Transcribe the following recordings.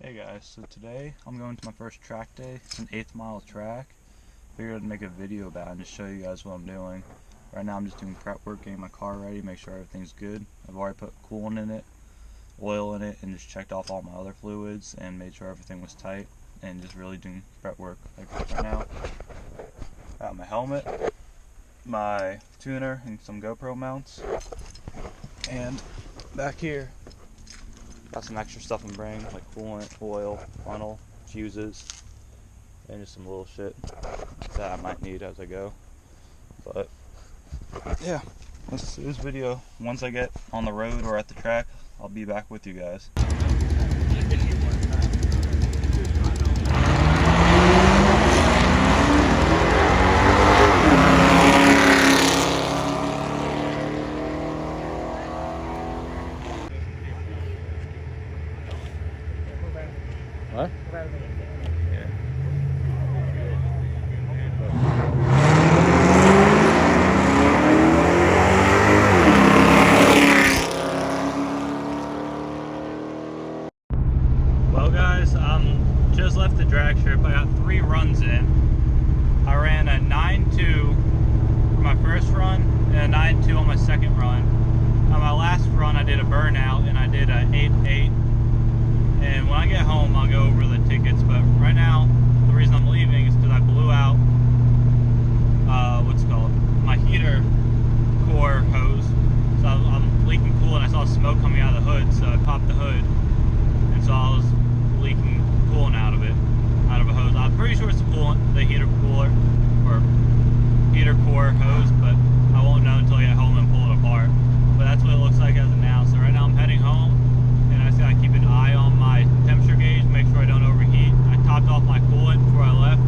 Hey guys, so today I'm going to my first track day. It's an 8th mile track. Figured I'd make a video about it and just show you guys what I'm doing. Right now I'm just doing prep work, getting my car ready, make sure everything's good. I've already put coolant in it, oil in it, and just checked off all my other fluids and made sure everything was tight, and just really doing prep work. Like right now, I got my helmet, my tuner, and some GoPro mounts. And back here, got some extra stuff I'm bringing, like coolant, oil, funnel, fuses, and just some little shit that I might need as I go. But yeah, let's do this video. Once I get on the road or at the track, I'll be back with you guys. What? Well guys, just left the drag strip. I got 3 runs in. I ran a 9.2 for my first run and a 9.2 on my second run. On my last run I did a burnout and I did a 8.8. And when I get home I'll go over the tickets, but right now the reason I'm leaving is because I blew out my heater core hose. So I'm leaking coolant. I saw smoke coming out of the hood, so I popped the hood, and so I was leaking coolant out of a hose. I'm pretty sure it's the heater cooler or heater core hose, but I won't know until I get home and pull it apart. But that's what it looks like as of now. So right now I'm heading home, and I just gotta keep an eye on my temperature gauge, make sure I don't overheat. I topped off my coolant before I left,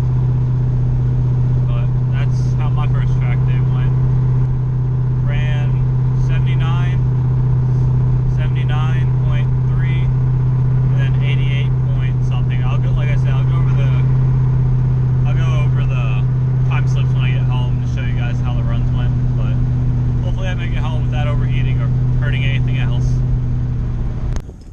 but that's how my first track day went. Ran 79.3, and then 88 point something. I'll go, like I said, I'll go over the time slips when I get home to show you guys how the runs went. But hopefully I make it home without overheating or hurting anything else.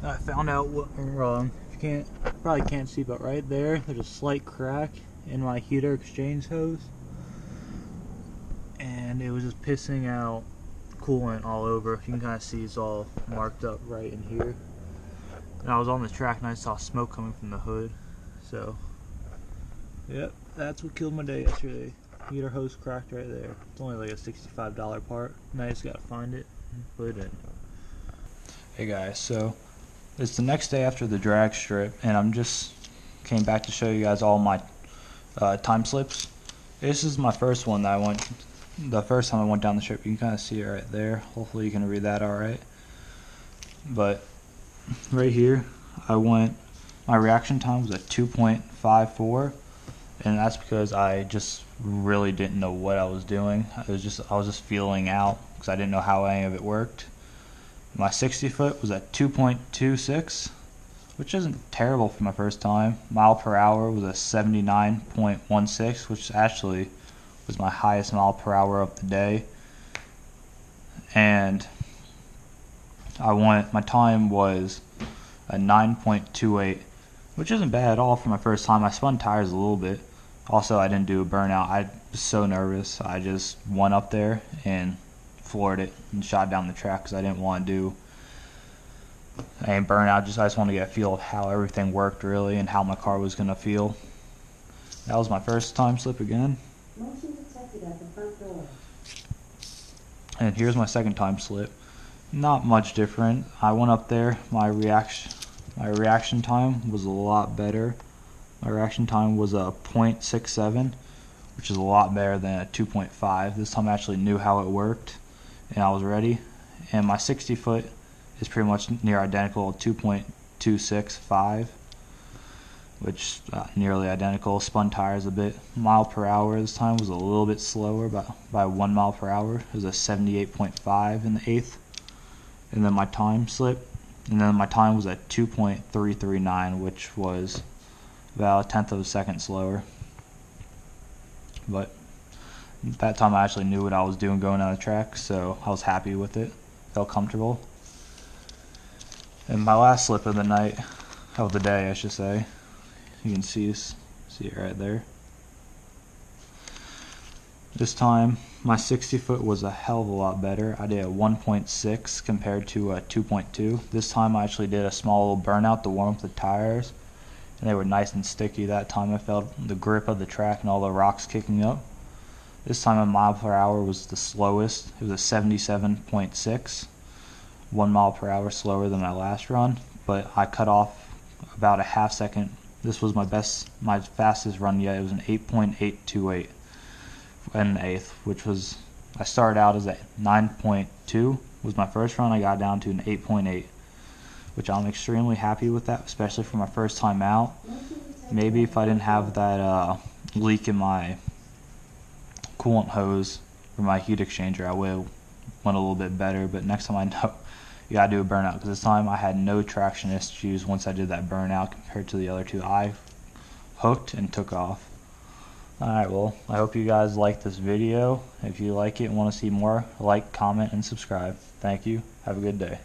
I found out what went wrong. You probably can't see, but right there's a slight crack in my heater exchange hose, and it was just pissing out coolant all over. You can kind of see it's all marked up right in here. And I was on the track and I saw smoke coming from the hood. So, yep, that's what killed my day yesterday. Heater hose cracked right there. It's only like a $65 part, and I just gotta find it and put it in. Hey guys, so it's the next day after the drag strip, and I'm just came back to show you guys all my time slips. This is my first one that I went. The first time I went down the strip, you can kind of see it right there. Hopefully you can read that all right. But right here, my reaction time was at 2.54, and that's because I just really didn't know what I was doing. I was just feeling out because I didn't know how any of it worked. My 60 foot was at 2.26, which isn't terrible for my first time. Mile per hour was a 79.16, which actually was my highest mile per hour of the day. And my time was a 9.28, which isn't bad at all for my first time. I spun tires a little bit. Also, I didn't do a burnout. I was so nervous. I just went up there and floored it and shot down the track because I didn't want to do a burnout. I just wanted to get a feel of how everything worked really and how my car was going to feel. That was my first time slip again. Motion detected at the front door. And here's my second time slip. Not much different. I went up there. My reaction time was a lot better. My reaction time was a 0.67, which is a lot better than a 2.5. This time I actually knew how it worked, and I was ready. And my 60 foot is pretty much near identical, 2.265, which nearly identical. Spun tires a bit. Mile per hour this time was a little bit slower, by 1 mile per hour. It was a 78.5 in the 8th. And then my time slip, and then my time was at 2.339, which was about a tenth of a second slower. But at that time I actually knew what I was doing going on the track, so I was happy with it. Felt comfortable. And my last slip of the night, of the day, I should say. You can see it right there. This time my 60 foot was a hell of a lot better. I did a 1.6 compared to a 2.2. This time I actually did a small little burnout to warm up the tires, and they were nice and sticky. That time I felt the grip of the track and all the rocks kicking up. This time a mile per hour was the slowest. It was a 77.6, 1 mile per hour slower than my last run, but I cut off about a half second. This was my fastest run yet. It was an 8.828 and an eighth, which was, I started out as a 9.2 was my first run. I got down to an 8.8, which I'm extremely happy with that, especially for my first time out. Maybe if I didn't have that leak in my coolant hose for my heat exchanger, I would have went a little bit better, but next time I know you gotta do a burnout, because this time I had no traction issues once I did that burnout compared to the other two. I hooked and took off. Alright, well, I hope you guys liked this video. If you like it and want to see more, like, comment, and subscribe. Thank you. Have a good day.